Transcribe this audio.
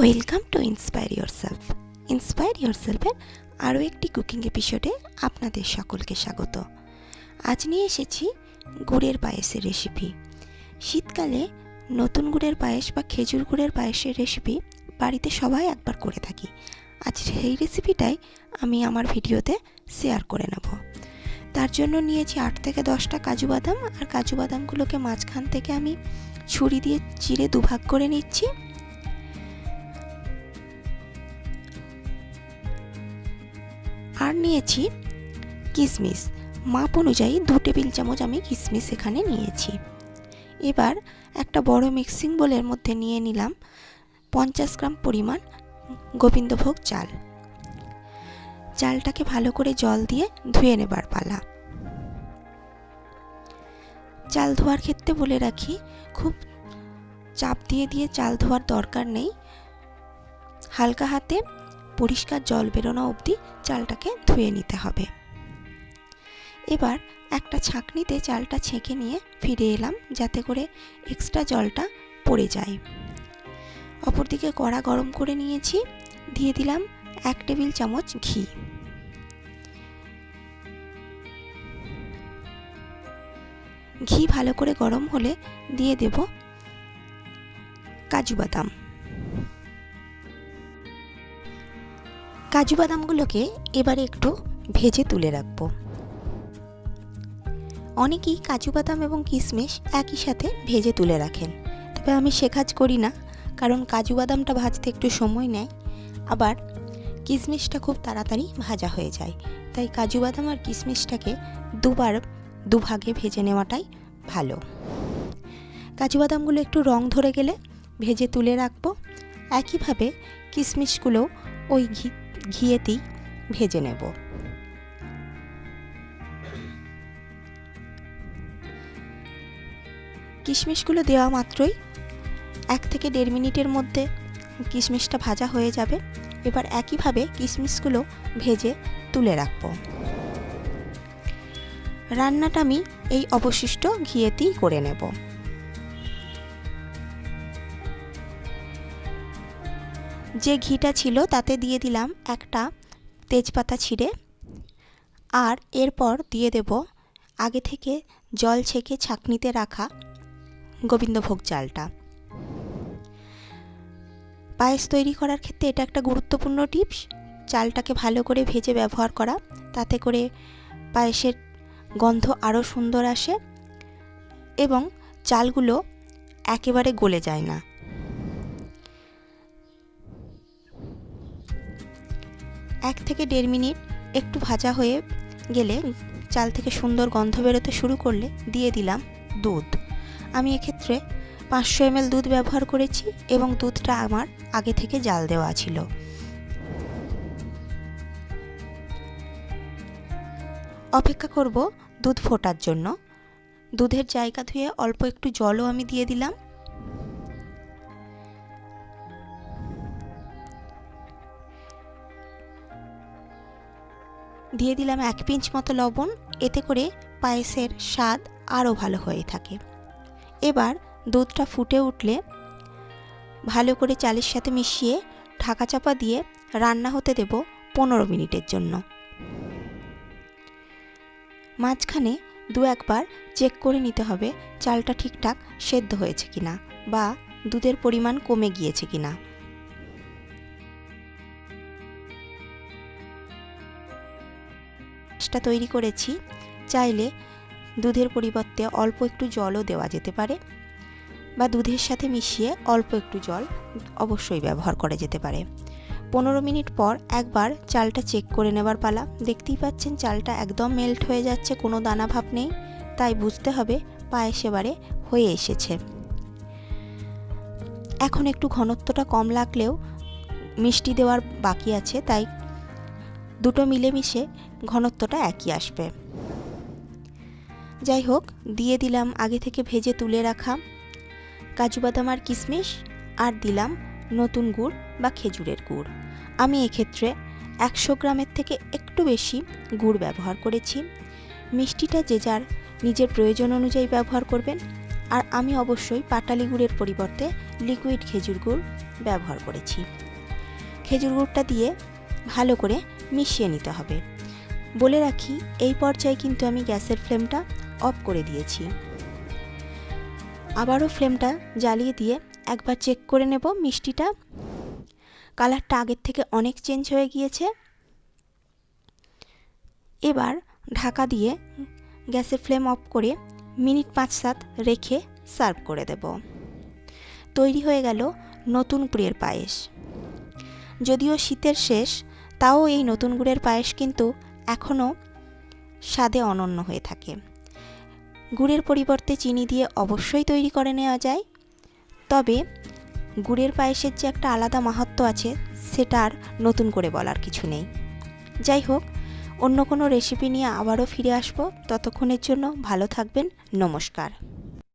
Welcome to inspire ইয়োরসেলফের আরও একটি cooking এপিসোডে আপনাদের সকলকে স্বাগত। আজ নিয়ে এসেছি গুড়ের পায়েসের রেসিপি। শীতকালে নতুন গুড়ের পায়েস বা খেজুর গুড়ের পায়েসের রেসিপি বাড়িতে সবাই একবার করে থাকি। আজ সেই রেসিপিটাই আমি আমার ভিডিওতে শেয়ার করে নেব। তার জন্য নিয়েছি 8 থেকে 10টা কাজু বাদাম, আর কাজু বাদামগুলোকে মাঝখান থেকে আমি ছুরি দিয়ে চিড়ে দুভাগ করে নিচ্ছি। আর নিয়েছি কিশমিশ, মাপ অনুযায়ী 2 টেবিল চামচ আমি কিশমিশ এখানে নিয়েছি। এবার একটা বড় মিক্সিং বোলের মধ্যে নিয়ে নিলাম 50 গ্রাম পরিমাণ গোবিন্দভোগ চাল। চালটাকে ভালো করে জল দিয়ে ধুয়ে নেবার পালা। চাল ধোয়ার ক্ষেত্রে বলে রাখি, খুব চাপ দিয়ে চাল ধোয়ার দরকার নেই। হালকা হাতে পরিষ্কার জল বেরোনো অবধি চালটাকে ধুয়ে নিতে হবে। এবার একটা ছাঁকনিতে চালটা ছেঁকে নিয়ে ফিরে এলাম, যাতে করে এক্সট্রা জলটা পড়ে যায়। অপরদিকে কড়া গরম করে নিয়েছি, দিয়ে দিলাম 1 টেবিল চামচ ঘি। ঘি ভালো করে গরম হলে দিয়ে দেব কাজু বাদাম। কাজু বাদামগুলোকে এবারে একটু ভেজে তুলে রাখবো। অনেকেই কাজু বাদাম এবং কিশমিশ একই সাথে ভেজে তুলে রাখেন, তবে আমি সে কাজ করি না, কারণ কাজু বাদামটা ভাজতে একটু সময় নেয়, আবার কিশমিশটা খুব তাড়াতাড়ি ভাজা হয়ে যায়। তাই কাজু বাদাম আর কিশমিশটাকে দুভাগে ভেজে নেওয়াটাই ভালো। কাজু বাদামগুলো একটু রং ধরে গেলে ভেজে তুলে রাখবো। একইভাবে কিশমিশগুলো ওই ঘিয়েতেই ভেজে নেব। কিশমিশগুলো দেওয়া মাত্রই 1 থেকে 1.5 মিনিটের মধ্যে কিশমিশটা ভাজা হয়ে যাবে। এবার একইভাবে কিশমিশগুলো ভেজে তুলে রাখব। রান্নাটা আমি এই অবশিষ্ট ঘিয়েতেই করে নেব। যে ঘিটা ছিল তাতে দিয়ে দিলাম একটা তেজপাতা ছিঁড়ে, আর এরপর দিয়ে দেব আগে থেকে জল ছেঁকে ছাঁকনিতে রাখা গোবিন্দভোগ চালটা। পায়েস তৈরি করার ক্ষেত্রে এটা একটা গুরুত্বপূর্ণ টিপস, চালটাকে ভালো করে ভেজে ব্যবহার করা, তাতে করে পায়েসের গন্ধ আরও সুন্দর আসে এবং চালগুলো একেবারে গলে যায় না। এক থেকে 1.5 মিনিট একটু ভাজা হয়ে গেলে, চাল থেকে সুন্দর গন্ধ বেরোতে শুরু করলে দিয়ে দিলাম দুধ। আমি এক্ষেত্রে 500 ml দুধ ব্যবহার করেছি এবং দুধটা আমার আগে থেকে জাল দেওয়া ছিল। অপেক্ষা করব দুধ ফোটার জন্য। দুধের জায়গা ধুয়ে অল্প একটু জলও আমি দিয়ে দিলাম। দিয়ে দিলাম 1 পিঞ্চ মতো লবণ, এতে করে পায়েসের স্বাদ আরও ভালো হয়ে থাকে। এবার দুধটা ফুটে উঠলে ভালো করে চালের সাথে মিশিয়ে ঢাকা চাপা দিয়ে রান্না হতে দেব 15 মিনিটের জন্য। মাঝখানে 2-1 বার চেক করে নিতে হবে চালটা ঠিকঠাক সেদ্ধ হয়েছে কিনা বা দুধের পরিমাণ কমে গিয়েছে কিনা। তৈরি করেছি, চাইলে দুধের পরিবর্তে অল্প একটু জলও দেওয়া যেতে পারে, বা দুধের সাথে মিশিয়ে অল্প একটু জল অবশ্যই ব্যবহার করা যেতে পারে। 15 মিনিট পর একবার চালটা চেক করে নেবার পালা। দেখতেই পাচ্ছেন চালটা একদম মেল্ট হয়ে যাচ্ছে, কোনো দানা ভাব নেই, তাই বুঝতে হবে পায়েস এবারে হয়ে এসেছে। এখন একটু ঘনত্বটা কম লাগলেও মিষ্টি দেওয়ার বাকি আছে, তাই দুটো মিলেমিশে ঘনত্বটা একই আসবে। যাই হোক, দিয়ে দিলাম আগে থেকে ভেজে তুলে রাখা কাজু বাদাম আর কিশমিশ, আর দিলাম নতুন গুড় বা খেজুরের গুড়। আমি এক্ষেত্রে 100 গ্রামের থেকে একটু বেশি গুড় ব্যবহার করেছি। মিষ্টিটা যে যার নিজের প্রয়োজন অনুযায়ী ব্যবহার করবেন, আর আমি অবশ্যই পাটালি গুড়ের পরিবর্তে লিকুইড খেজুর গুড় ব্যবহার করেছি। খেজুর গুড়টা দিয়ে ভালো করে মিশিয়ে নিতে হবে। বলে রাখি, এই পর্যায়ে কিন্তু আমি গ্যাসের ফ্লেমটা অফ করে দিয়েছি। আবারও ফ্লেমটা জ্বালিয়ে দিয়ে একবার চেক করে নেব মিষ্টিটা। কালারটা আগের থেকে অনেক চেঞ্জ হয়ে গিয়েছে। এবার ঢাকা দিয়ে গ্যাসের ফ্লেম অফ করে মিনিট 5-7 রেখে সার্ভ করে দেব। তৈরি হয়ে গেল নতুন গুড়ের পায়েস। যদিও শীতের শেষ, তাও এই নতুন গুড়ের পায়েস কিন্তু এখনও স্বাদে অনন্য হয়ে থাকে। গুড়ের পরিবর্তে চিনি দিয়ে অবশ্যই তৈরি করে নেওয়া যায়, তবে গুড়ের পায়েসের যে একটা আলাদা মাহাত্ম্য আছে সেটা আর নতুন করে বলার কিছু নেই। যাই হোক, অন্য কোনো রেসিপি নিয়ে আবারও ফিরে আসবো। ততক্ষণের জন্য ভালো থাকবেন। নমস্কার।